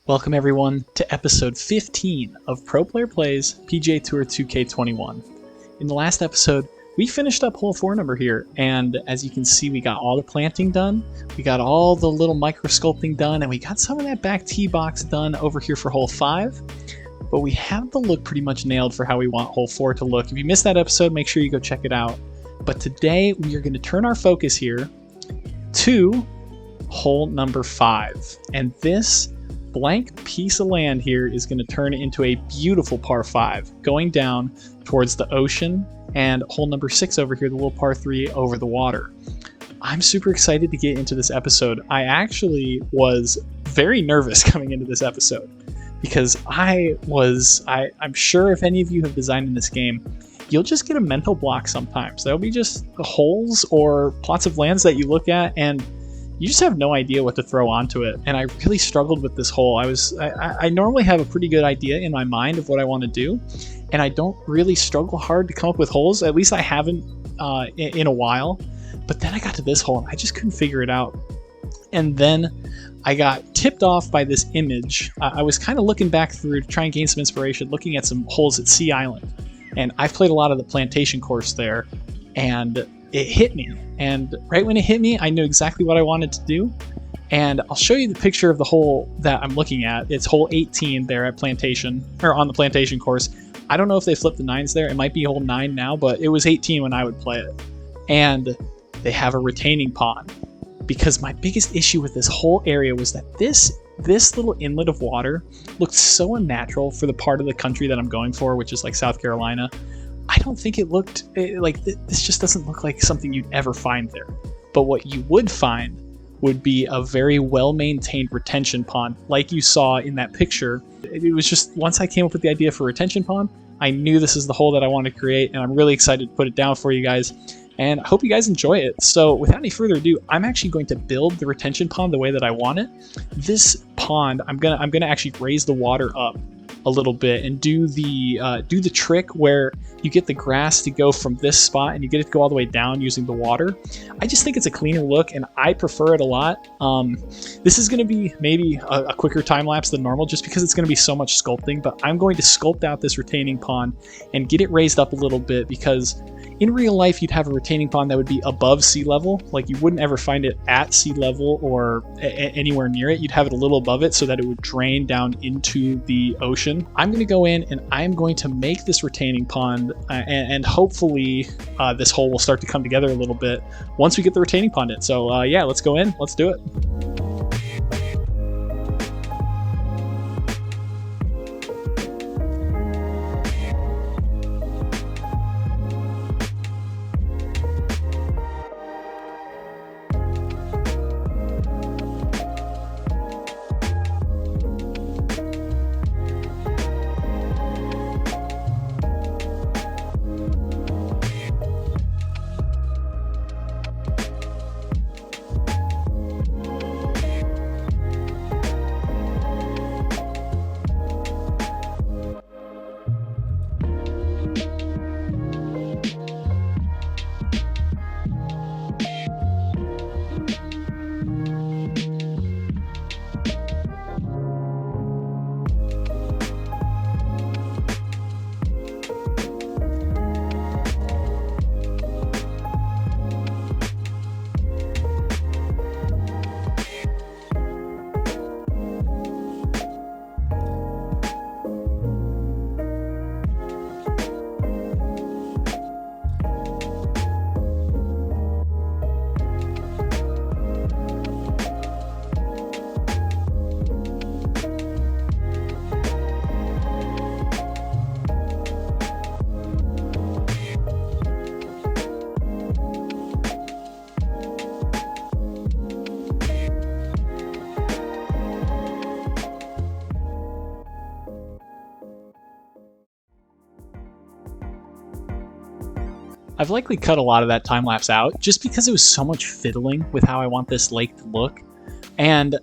Welcome everyone to episode 15 of Pro Player Plays PGA Tour 2K21. In the last episode, we finished up hole 4 number here, and as you can see, we got all the planting done, we got all the little micro sculpting done, and we got some of that back tee box done over here for hole 5. But we have the look pretty much nailed for how we want hole 4 to look. If you missed that episode, make sure you go check it out. But today, we are going to turn our focus here to hole number 5. And this blank piece of land here is going to turn into a beautiful par 5 going down towards the ocean, and hole number 6 over here, the little par 3 over the water. I'm super excited to get into this episode. I actually was very nervous coming into this episode because I'm sure if any of you have designed in this game, you'll just get a mental block sometimes. There'll be just holes or plots of lands that you look at and you just have no idea what to throw onto it. And I really struggled with this hole. I normally have a pretty good idea in my mind of what I want to do, and I don't really struggle hard to come up with holes. At least I haven't in a while. But then I got to this hole and I just couldn't figure it out. And then I got tipped off by this image. I was kind of looking back through to try and gain some inspiration, looking at some holes at Sea Island. And I've played a lot of the plantation course there, and it hit me. And right when it hit me, I knew exactly what I wanted to do. And I'll show you the picture of the hole that I'm looking at. It's hole 18 there at Plantation, or on the plantation course. I don't know if they flipped the 9s there. It might be hole 9 now, but it was 18 when I would play it. And they have a retaining pond. Because my biggest issue with this whole area was that this little inlet of water looked so unnatural for the part of the country that I'm going for, which is like South Carolina. I don't think it looked like this just doesn't look like something you'd ever find there. But what you would find would be a very well-maintained retention pond, like you saw in that picture. It was just, once I came up with the idea for a retention pond, I knew this is the hole that I want to create, and I'm really excited to put it down for you guys. And I hope you guys enjoy it. So without any further ado, I'm actually going to build the retention pond the way that I want it. This pond, I'm gonna actually raise the water up a little bit and do the trick where you get the grass to go from this spot and you get it to go all the way down using the water. I just think it's a cleaner look and I prefer it a lot. This is going to be maybe a quicker time lapse than normal just because it's going to be so much sculpting, but I'm going to sculpt out this retaining pond and get it raised up a little bit, because in real life you'd have a retaining pond that would be above sea level. Like, you wouldn't ever find it at sea level or anywhere near it. You'd have it a little above it so that it would drain down into the ocean. I'm going to go in and I'm going to make this retaining pond and hopefully this hole will start to come together a little bit once we get the retaining pond in. So yeah, let's go in, let's do it. I've likely cut a lot of that time lapse out just because it was so much fiddling with how I want this lake to look. And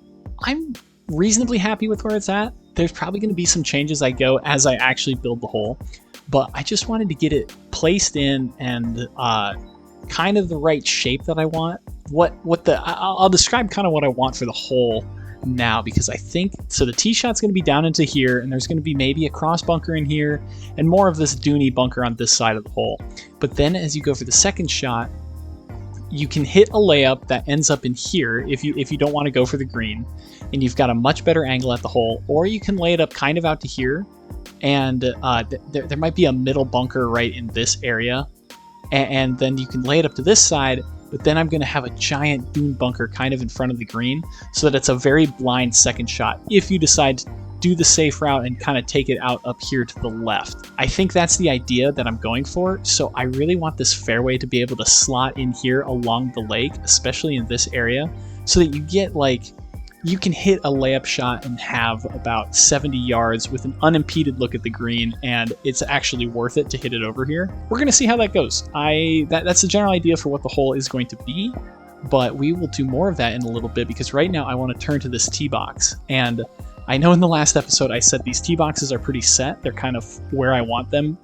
I'm reasonably happy with where it's at. There's probably going to be some changes I go as I actually build the hole, but I just wanted to get it placed in and kind of the right shape that I want. I'll describe kind of what I want for the hole now, because I think, so the tee shot's going to be down into here, and there's going to be maybe a cross bunker in here, and more of this duny bunker on this side of the hole. But then as you go for the second shot, you can hit a layup that ends up in here if you don't want to go for the green, and you've got a much better angle at the hole, or you can lay it up kind of out to here, and there might be a middle bunker right in this area, and then you can lay it up to this side, but then I'm going to have a giant dune bunker kind of in front of the green, so that it's a very blind second shot if you decide to do the safe route and kind of take it out up here to the left. I think that's the idea that I'm going for, so I really want this fairway to be able to slot in here along the lake, especially in this area, so that you get like, you can hit a layup shot and have about 70 yards with an unimpeded look at the green, and it's actually worth it to hit it over here. We're going to see how that goes. That's the general idea for what the hole is going to be, but we will do more of that in a little bit, because right now I want to turn to this tee box. And I know in the last episode I said these tee boxes are pretty set. They're kind of where I want them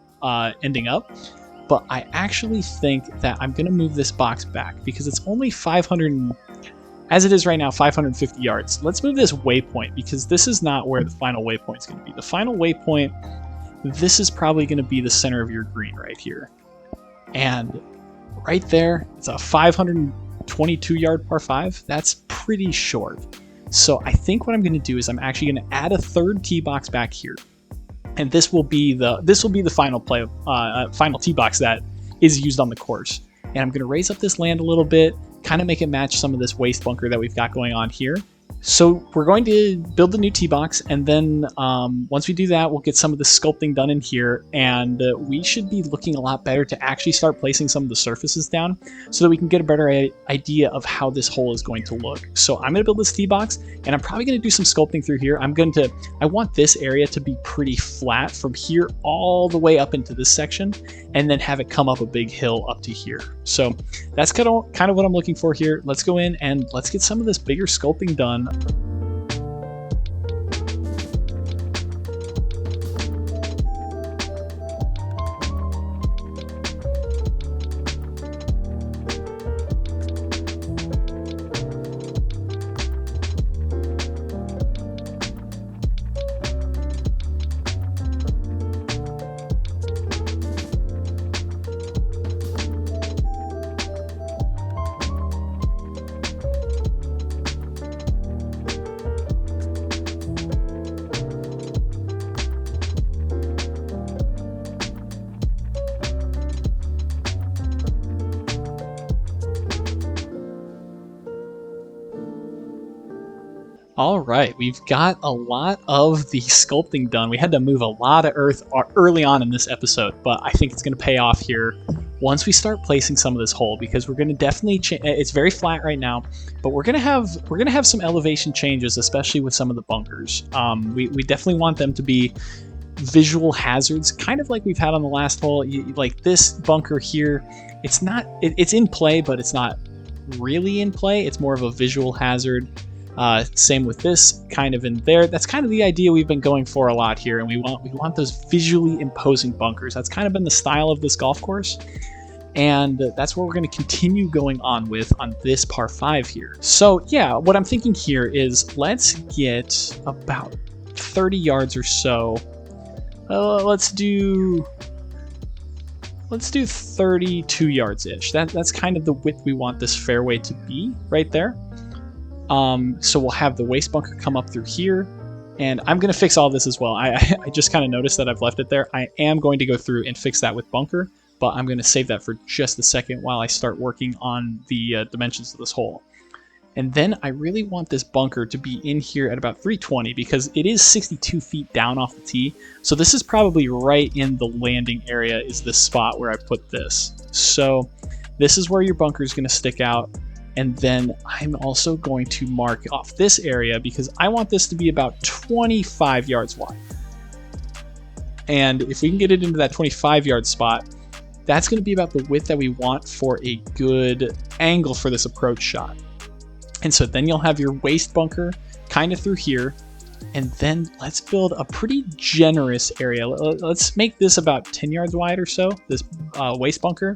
ending up. But I actually think that I'm going to move this box back, because it's only 500, as it is right now, 550 yards. Let's move this waypoint, because this is not where the final waypoint is going to be. The final waypoint, this is probably going to be the center of your green right here. And right there, it's a 522 yard par 5. That's pretty short. So I think what I'm going to do is I'm actually going to add a third tee box back here, and this will be the final tee box that is used on the course. And I'm going to raise up this land a little bit, kind of make it match some of this waste bunker that we've got going on here. So we're going to build the new tee box, and then once we do that, we'll get some of the sculpting done in here, and we should be looking a lot better to actually start placing some of the surfaces down so that we can get a better idea of how this hole is going to look. So I'm going to build this tee box, and I'm probably going to do some sculpting through here. I want this area to be pretty flat from here all the way up into this section, and then have it come up a big hill up to here. So that's kind of what I'm looking for here. Let's go in and let's get some of this bigger sculpting done. All right, we've got a lot of the sculpting done. We had to move a lot of earth early on in this episode, but I think it's going to pay off here once we start placing some of this hole, because we're going to definitely it's very flat right now, but we're going to have some elevation changes, especially with some of the bunkers. We definitely want them to be visual hazards, kind of like we've had on the last hole. Like this bunker here, it's in play, but it's not really in play. It's more of a visual hazard. Same with this, kind of in there. That's kind of the idea we've been going for a lot here, and we want those visually imposing bunkers. That's kind of been the style of this golf course, and that's what we're going to continue going on with on this par 5 here. So yeah, what I'm thinking here is let's get about 30 yards or so. Let's do 32 yards ish. That's kind of the width we want this fairway to be right there. So we'll have the waste bunker come up through here, and I'm going to fix all this as well. I just kind of noticed that I've left it there. I am going to go through and fix that with bunker, but I'm going to save that for just a second while I start working on the dimensions of this hole. And then I really want this bunker to be in here at about 320, because it is 62 feet down off the tee. So this is probably right in the landing area is the spot where I put this. So this is where your bunker is going to stick out. And then I'm also going to mark off this area, because I want this to be about 25 yards wide. And if we can get it into that 25 yard spot, that's going to be about the width that we want for a good angle for this approach shot. And so then you'll have your waste bunker kind of through here. And then let's build a pretty generous area. Let's make this about 10 yards wide or so, this waste bunker.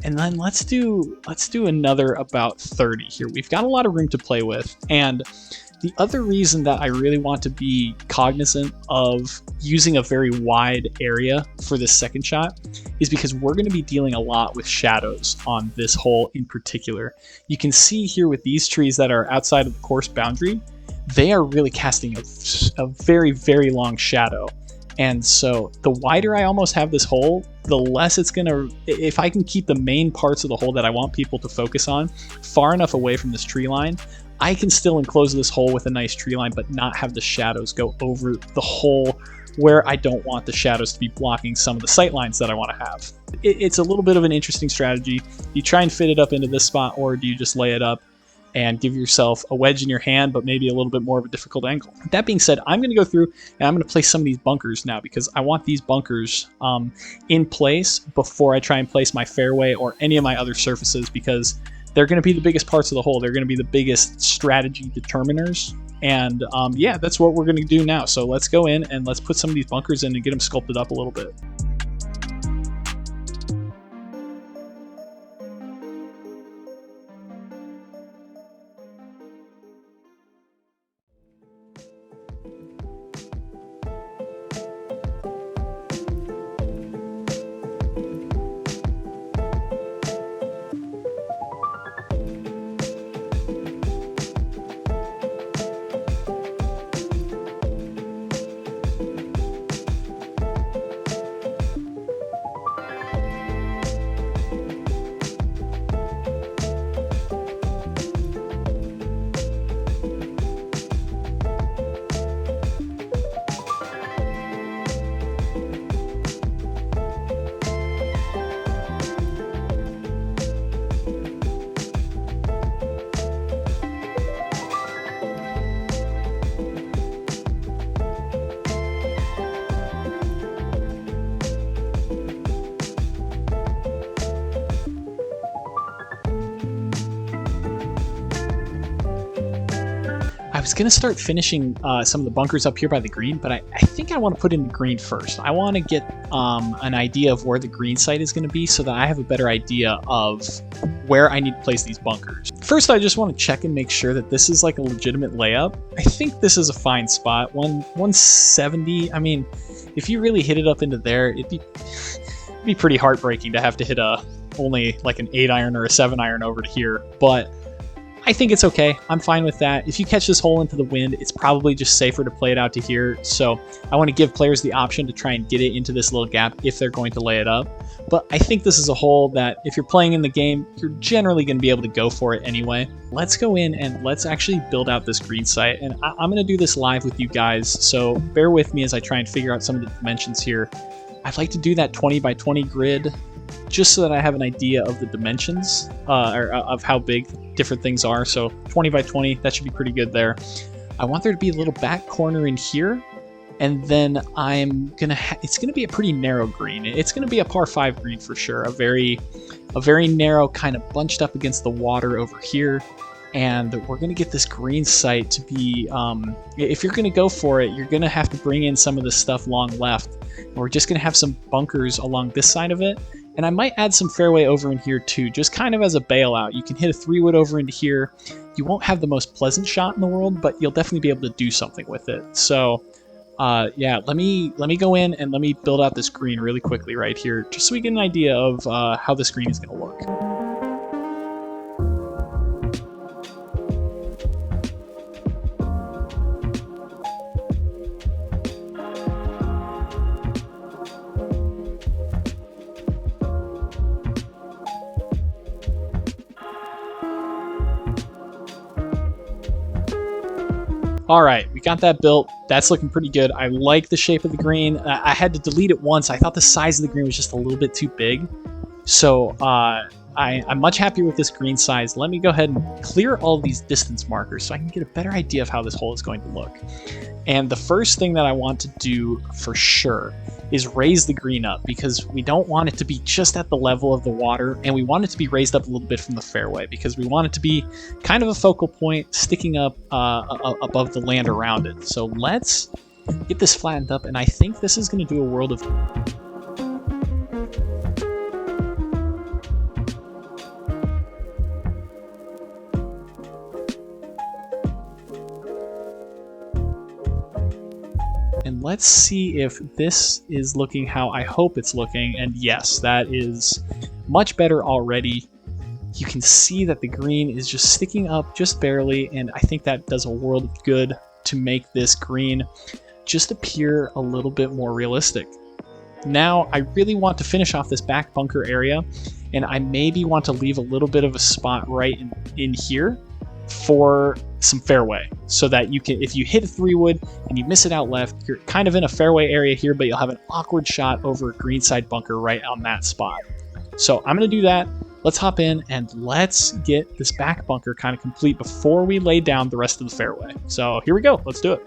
And then let's do another about 30 here. We've got a lot of room to play with, and The other reason that I really want to be cognizant of using a very wide area for this second shot is because we're going to be dealing a lot with shadows on this hole in particular. You can see here with these trees that are outside of the course boundary, they are really casting a very, very long shadow. And so the wider I almost have this hole, the less it's going to, if I can keep the main parts of the hole that I want people to focus on far enough away from this tree line, I can still enclose this hole with a nice tree line, but not have the shadows go over the hole where I don't want the shadows to be blocking some of the sight lines that I want to have. It's a little bit of an interesting strategy. You try and fit it up into this spot, or do you just lay it up and give yourself a wedge in your hand, but maybe a little bit more of a difficult angle? That being said, I'm going to go through and I'm going to place some of these bunkers now, because I want these bunkers in place before I try and place my fairway or any of my other surfaces, because they're going to be the biggest parts of the hole. They're going to be the biggest strategy determiners. And yeah, that's what we're going to do now. So let's go in and let's put some of these bunkers in and get them sculpted up a little bit. I was going to start finishing some of the bunkers up here by the green, but I think I want to put in the green first. I want to get an idea of where the green site is going to be so that I have a better idea of where I need to place these bunkers. First, I just want to check and make sure that this is like a legitimate layup. I think this is a fine spot. 170, I mean, if you really hit it up into there, it'd be pretty heartbreaking to have to hit only like an 8-iron or a 7-iron over to here, but I think it's okay. I'm fine with that. If you catch this hole into the wind, it's probably just safer to play it out to here. So I want to give players the option to try and get it into this little gap if they're going to lay it up. But I think this is a hole that if you're playing in the game, you're generally going to be able to go for it anyway. Let's go in and let's actually build out this green site. And I'm going to do this live with you guys, so bear with me as I try and figure out some of the dimensions here. I'd like to do that 20 by 20 grid just so that I have an idea of the dimensions or of how big different things are. So 20 by 20, that should be pretty good there. I want there to be a little back corner in here, and then it's gonna be a pretty narrow green. It's gonna be a par 5 green for sure. A very narrow, kind of bunched up against the water over here. And we're gonna get this green site to be, if you're gonna go for it, you're gonna have to bring in some of this stuff long left. And we're just gonna have some bunkers along this side of it. And I might add some fairway over in here too, just kind of as a bailout. You can hit a 3-wood over into here. You won't have the most pleasant shot in the world, but you'll definitely be able to do something with it. So yeah, let me go in and let me build out this green really quickly right here, just so we get an idea of how this green is gonna look. All right, we got that built. That's looking pretty good. I like the shape of the green. I had to delete it once. I thought the size of the green was just a little bit too big. So I'm much happier with this green size. Let me go ahead and clear all these distance markers so I can get a better idea of how this hole is going to look. And the first thing that I want to do for sure is raise the green up, because we don't want it to be just at the level of the water, and we want it to be raised up a little bit from the fairway, because we want it to be kind of a focal point sticking up above the land around it. So let's get this flattened up, and I think this is going to do a world of... And let's see if this is looking how I hope it's looking. And yes, that is much better already. You can see that the green is just sticking up just barely, and I think that does a world of good to make this green just appear a little bit more realistic. Now, I really want to finish off this back bunker area, and I maybe want to leave a little bit of a spot right in here for some fairway, so that you can, if you hit a 3-wood and you miss it out left, you're kind of in a fairway area here, but you'll have an awkward shot over a greenside bunker right on that spot. So I'm going to do that. Let's hop in and let's get this back bunker kind of complete before we lay down the rest of the fairway. So here we go. Let's do it.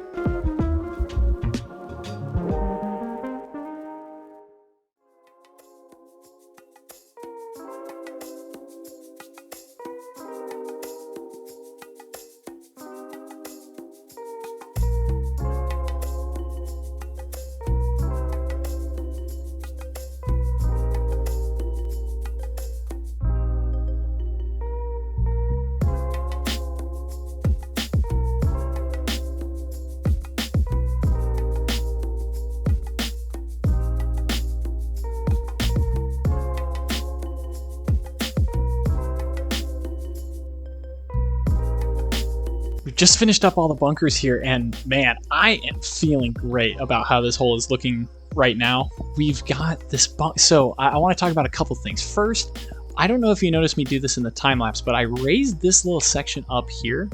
We've just finished up all the bunkers here, and man, I am feeling great about how this hole is looking right now. We've got this so I want to talk about a couple things. First, I don't know if you noticed me do this in the time lapse, but I raised this little section up here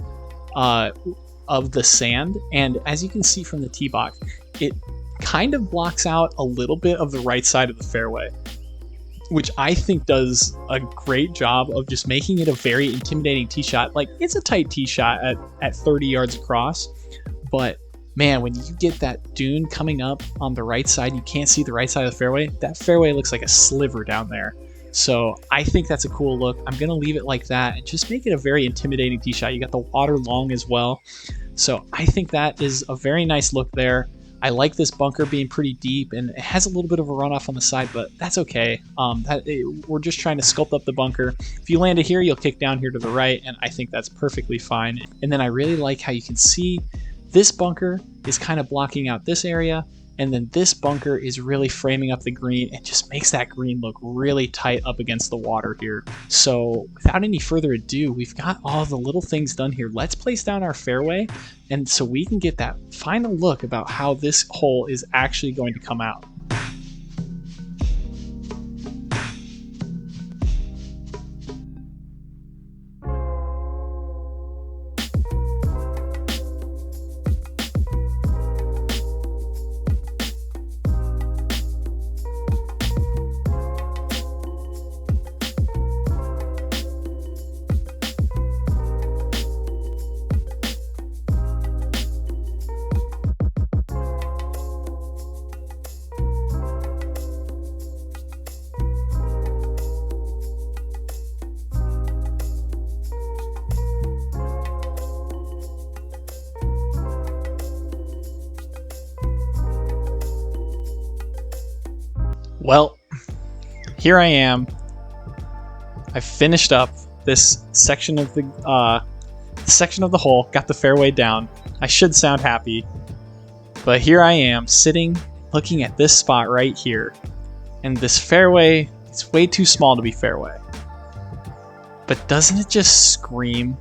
of the sand, and as you can see from the tee box, it kind of blocks out a little bit of the right side of the fairway, which I think does a great job of just making it a very intimidating tee shot. Like, it's a tight tee shot at 30 yards across, but man, when you get that dune coming up on the right side, you can't see the right side of the fairway. That fairway looks like a sliver down there. So I think that's a cool look. I'm gonna leave it like that and just make it a very intimidating tee shot. You got the water long as well. So I think that is a very nice look there. I like this bunker being pretty deep, and it has a little bit of a runoff on the side, but that's okay. We're just trying to sculpt up the bunker. If you land it here, you'll kick down here to the right, and I think that's perfectly fine. And then I really like how you can see this bunker is kind of blocking out this area, and then this bunker is really framing up the green and just makes that green look really tight up against the water here. So without any further ado, we've got all the little things done here. Let's place down our fairway, and so we can get that final look about how this hole is actually going to come out. Well, here I am. I've finished up this section of the hole, got the fairway down. I should sound happy, but here I am sitting looking at this spot right here, and this fairway, it's way too small to be fairway. But doesn't it just scream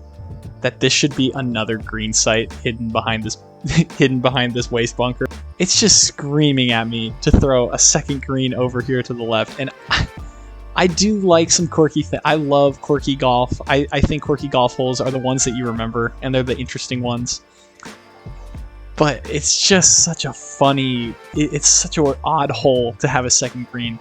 that this should be another green site hidden behind this waste bunker? It's just screaming at me to throw a second green over here to the left. And I do like some quirky I love quirky golf. I think quirky golf holes are the ones that you remember, and they're the interesting ones. But it's just such a funny, it's such an odd hole to have a second green.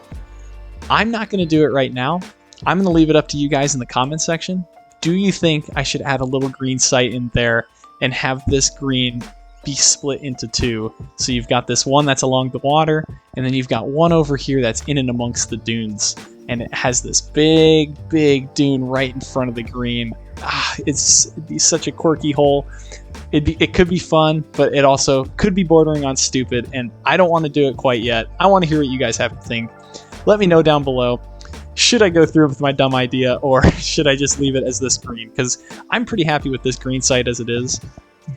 I'm not going to do it right now. I'm going to leave it up to you guys in the comment section. Do you think I should add a little green site in there and have this green be split into two? So you've got this one that's along the water, and then you've got one over here that's in and amongst the dunes, and it has this big dune right in front of the green. It'd be such a quirky hole. It could be fun, but it also could be bordering on stupid, and I don't want to do it quite yet. I want to hear what you guys have to think. Let me know down below. Should I go through with my dumb idea, or should I just leave it as this green? Because I'm pretty happy with this green site as it is.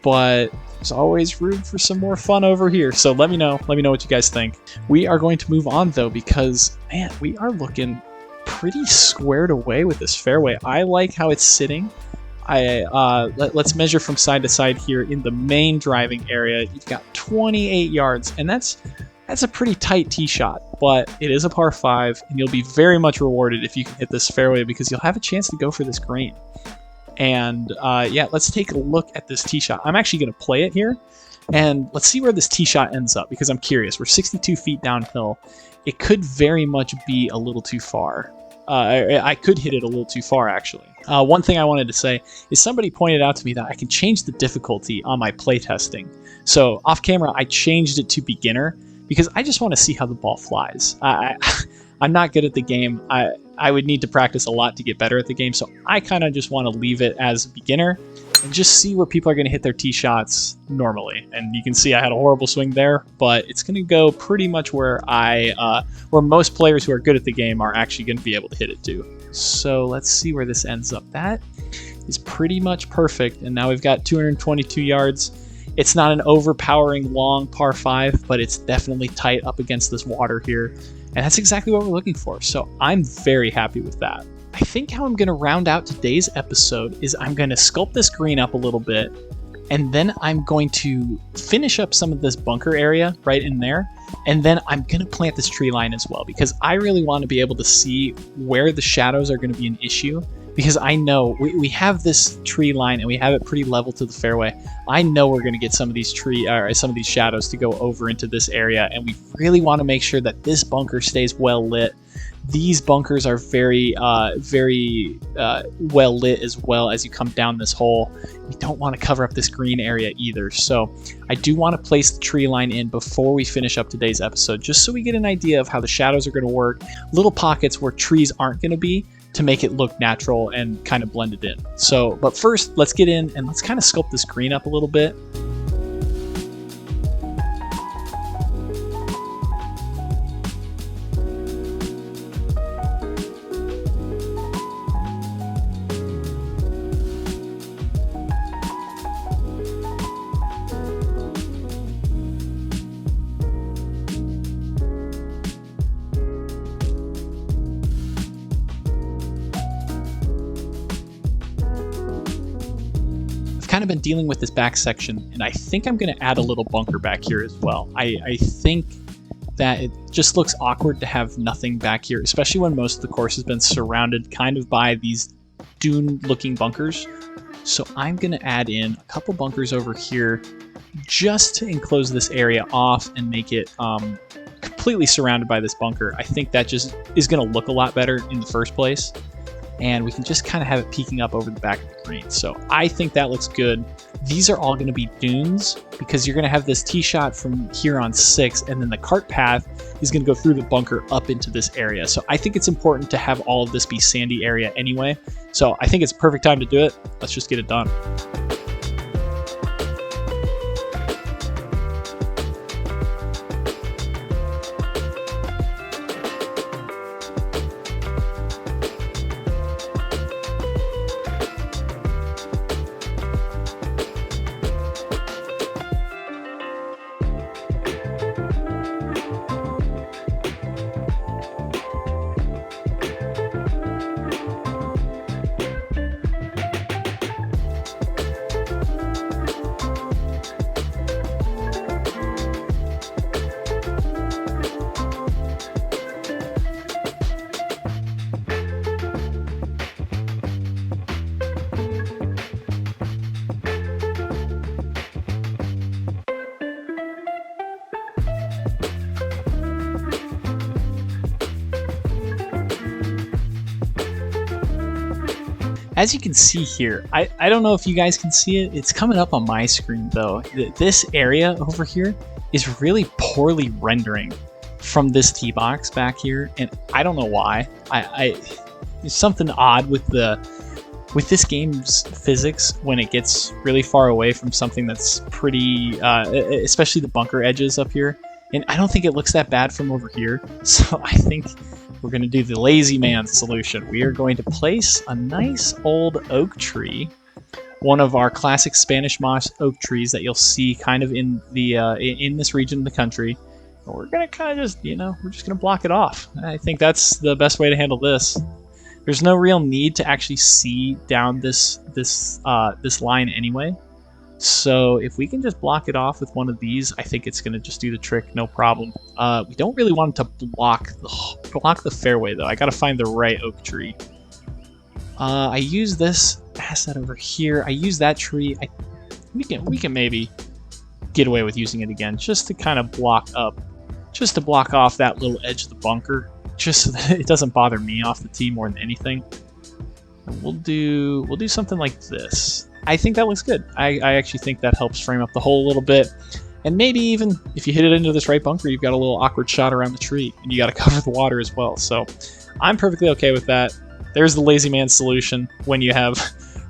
but there's always room for some more fun over here. So let me know what you guys think. We are going to move on though, because man, we are looking pretty squared away with this fairway. I like how it's sitting. Let's measure from side to side here. In the main driving area, you've got 28 yards, and that's a pretty tight tee shot, but it is a par 5, and you'll be very much rewarded if you can hit this fairway, because you'll have a chance to go for this green. And yeah, let's take a look at this tee shot. I'm actually going to play it here, and let's see where this tee shot ends up, because I'm curious. We're 62 feet downhill. It could very much be a little too far. I could hit it a little too far, actually. One thing I wanted to say is somebody pointed out to me that I can change the difficulty on my playtesting. So off camera, I changed it to beginner because I just want to see how the ball flies. I'm not good at the game. I would need to practice a lot to get better at the game, so I kind of just want to leave it as beginner and just see where people are going to hit their tee shots normally. And you can see I had a horrible swing there, but it's going to go pretty much where where most players who are good at the game are actually going to be able to hit it too. So let's see where this ends up. That is pretty much perfect, and now we've got 222 yards. It's not an overpowering long par 5, but it's definitely tight up against this water here, and that's exactly what we're looking for. So I'm very happy with that. I think how I'm going to round out today's episode is I'm going to sculpt this green up a little bit, and then I'm going to finish up some of this bunker area right in there, and then I'm going to plant this tree line as well, because I really want to be able to see where the shadows are going to be an issue, because I know we have this tree line and we have it pretty level to the fairway. I know we're going to get some of these shadows to go over into this area, and we really want to make sure that this bunker stays well lit. These bunkers are very well lit as well as you come down this hole. We don't want to cover up this green area either. So I do want to place the tree line in before we finish up today's episode, just so we get an idea of how the shadows are going to work, little pockets where trees aren't going to be, to make it look natural and kind of blend it in. So, but first, let's get in and let's kind of sculpt this green up a little bit. Kind of been dealing with this back section, and I think I'm going to add a little bunker back here as well. I think that it just looks awkward to have nothing back here, especially when most of the course has been surrounded kind of by these dune looking bunkers. So I'm going to add in a couple bunkers over here just to enclose this area off and make it completely surrounded by this bunker. I think that just is going to look a lot better in the first place, and we can just kind of have it peeking up over the back of the green. So I think that looks good. These are all going to be dunes, because you're going to have this tee shot from here on 6, and then the cart path is going to go through the bunker up into this area. So I think it's important to have all of this be sandy area anyway. So I think it's a perfect time to do it. Let's just get it done. As you can see here, I don't know if you guys can see it. It's coming up on my screen though. This area over here is really poorly rendering from this tee box back here, and I don't know why. There's something odd with this game's physics when it gets really far away from something that's pretty, especially the bunker edges up here. And I don't think it looks that bad from over here. So I think we're going to do the lazy man solution. We are going to place a nice old oak tree one of our classic Spanish moss oak trees that you'll see kind of in the in this region of the country. And we're gonna kind of just, we're just gonna block it off. I think that's the best way to handle this. There's no real need to actually see down this line anyway. So if we can just block it off with one of these, I think it's going to just do the trick, no problem. We don't really want it to block the fairway, though. I got to find the right oak tree. I use this, pass that over here. I use that tree. We can maybe get away with using it again, just to kind of block off that little edge of the bunker, just so that it doesn't bother me off the tee more than anything. And we'll do something like this. I think that looks good. I actually think that helps frame up the hole a little bit. And maybe even if you hit it into this right bunker, you've got a little awkward shot around the tree, and you got to cover the water as well. So I'm perfectly okay with that. There's the lazy man solution when you have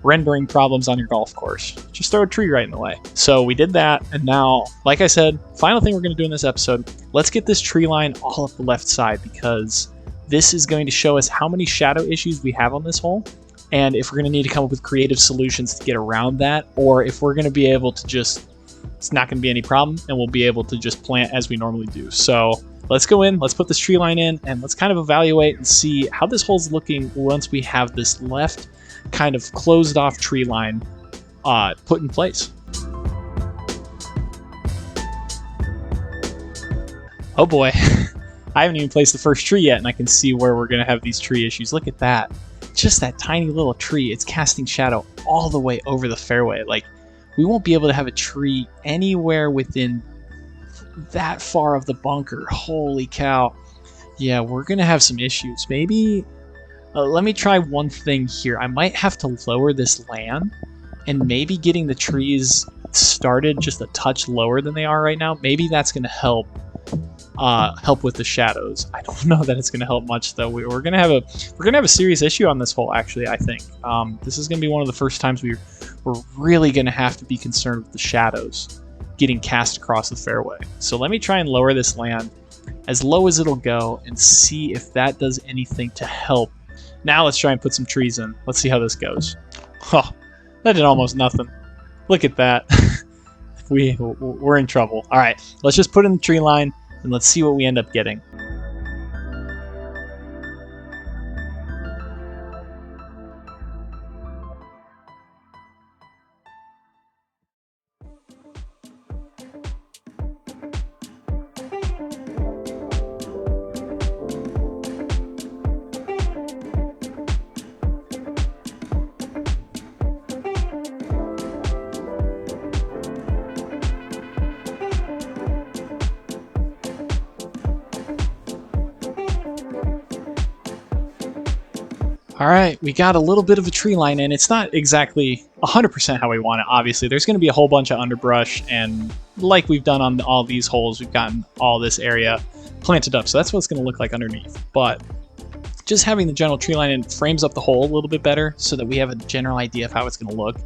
rendering problems on your golf course. Just throw a tree right in the way. So we did that, and now, like I said, final thing we're going to do in this episode, let's get this tree line all up the left side, because this is going to show us how many shadow issues we have on this hole, and if we're going to need to come up with creative solutions to get around that, or if we're going to be able to just, it's not going to be any problem, and we'll be able to just plant as we normally do. So let's go in, let's put this tree line in, and let's kind of evaluate and see how this hole's looking once we have this left kind of closed off tree line put in place. Oh boy, I haven't even placed the first tree yet, and I can see where we're going to have these tree issues. Look at that. Just that tiny little tree, it's casting shadow all the way over the fairway. Like, we won't be able to have a tree anywhere within that far of the bunker. Holy cow. Yeah, we're gonna have some issues. Maybe let me try one thing here. I might have to lower this land, and maybe getting the trees started just a touch lower than they are right now, maybe that's gonna help with the shadows. I don't know that it's going to help much, though. We're going to have a serious issue on this hole, actually. I think this is going to be one of the first times we're really going to have to be concerned with the shadows getting cast across the fairway. So let me try and lower this land as low as it'll go and see if that does anything to help. Now let's try and put some trees in. Let's see how this goes. Oh, that did almost nothing. Look at that. We're in trouble. All right, let's just put in the tree line, and let's see what we end up getting. All right, we got a little bit of a tree line in. It's not exactly 100% how we want it, obviously. There's going to be a whole bunch of underbrush, and like we've done on all these holes, we've gotten all this area planted up. So that's what it's going to look like underneath. But just having the general tree line in frames up the hole a little bit better so that we have a general idea of how it's going to look.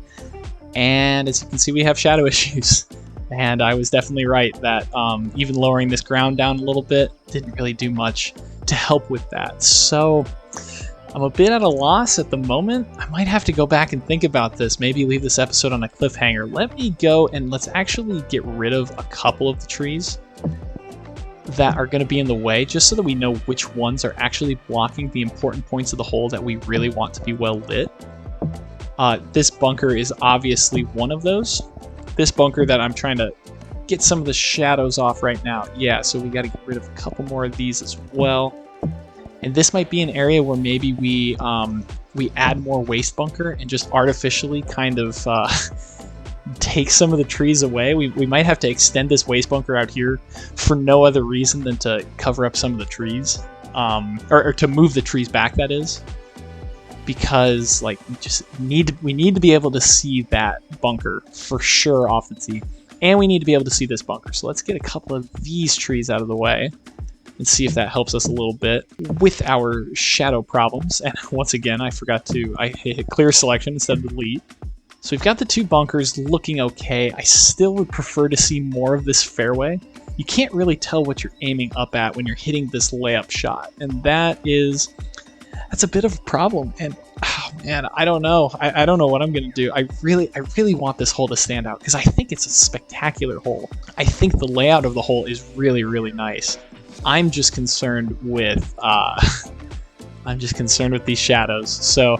And as you can see, we have shadow issues. And I was definitely right that even lowering this ground down a little bit didn't really do much to help with that. So I'm a bit at a loss at the moment. I might have to go back and think about this, maybe leave this episode on a cliffhanger. Let me go and let's actually get rid of a couple of the trees that are going to be in the way, just so that we know which ones are actually blocking the important points of the hole that we really want to be well lit. This bunker is obviously one of those. This bunker that I'm trying to get some of the shadows off right now. Yeah, so we got to get rid of a couple more of these as well. And this might be an area where maybe we add more waste bunker and just artificially kind of take some of the trees away. We might have to extend this waste bunker out here for no other reason than to cover up some of the trees, or to move the trees back, that is. Because like we need to be able to see that bunker for sure off the tee, and we need to be able to see this bunker. So let's get a couple of these trees out of the way and see if that helps us a little bit with our shadow problems. And once again, I hit clear selection instead of delete. So we've got the two bunkers looking okay. I still would prefer to see more of this fairway. You can't really tell what you're aiming up at when you're hitting this layup shot, and that's a bit of a problem. And oh man, I don't know. I don't know what I'm gonna do. I really want this hole to stand out because I think it's a spectacular hole. I think the layout of the hole is really nice. I'm just concerned with these shadows. So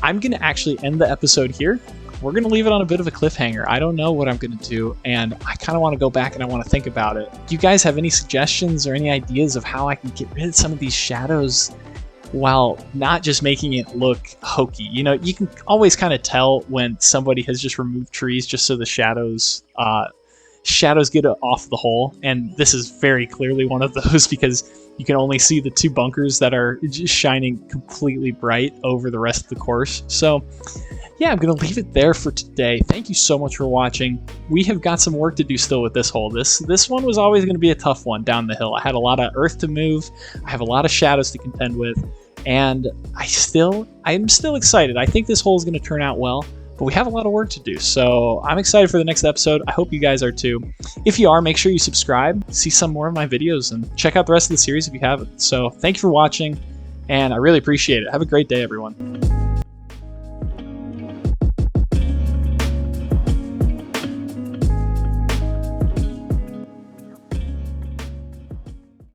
I'm gonna actually end the episode here. We're gonna leave it on a bit of a cliffhanger. I don't know what I'm gonna do, and I kind of want to go back and I want to think about it. Do you guys have any suggestions or any ideas of how I can get rid of some of these shadows while not just making it look hokey? You know, you can always kind of tell when somebody has just removed trees just so the shadows get off the hole, and this is very clearly one of those because you can only see the two bunkers that are just shining completely bright over the rest of the course. So yeah, I'm going to leave it there for today. Thank you so much for watching. We have got some work to do still with this hole. This one was always going to be a tough one down the hill. I had a lot of earth to move. I have a lot of shadows to contend with, and I'm still excited. I think this hole is going to turn out well, but we have a lot of work to do. So I'm excited for the next episode. I hope you guys are too. If you are, make sure you subscribe, see some more of my videos, and check out the rest of the series if you haven't. So thank you for watching, and I really appreciate it. Have a great day, everyone.